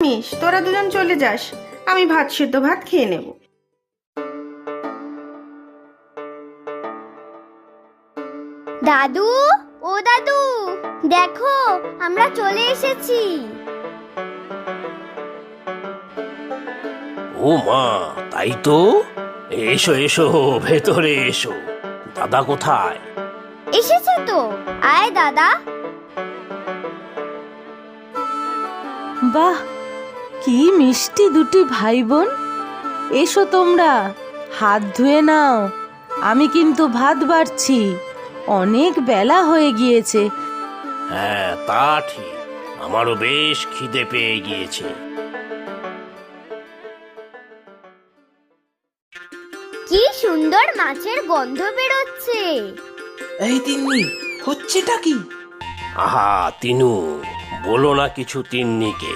নিস, তোরা দুজন চলে যাস, আমি ভাত সেদ্ধ ভাত খেয়ে নেব। দাদু, ও দাদু, দেখো আমরা চলে এসেছি। ও মা, তাই তো। এসো এসো, ভেতরে এসো। দাদা কোথায়? এসেছে তো, আয় দাদা। বাহ, কি মিষ্টি দুটি ভাই বোন। এসো তোমরা, হাত ধুয়ে নাও, আমি কিন্তু ভাত বাড়ছি, অনেক বেলা হয়ে গিয়েছে। হ্যাঁ, তা ঠিক, আমারও বেশ খিদে পেয়ে গিয়েছে। কি সুন্দর মাছের গন্ধ বেরোচ্ছে। এই তিন্নি, হচ্ছেটা কি? আহা তিনু, বলো না কিছু তিন্নিকে।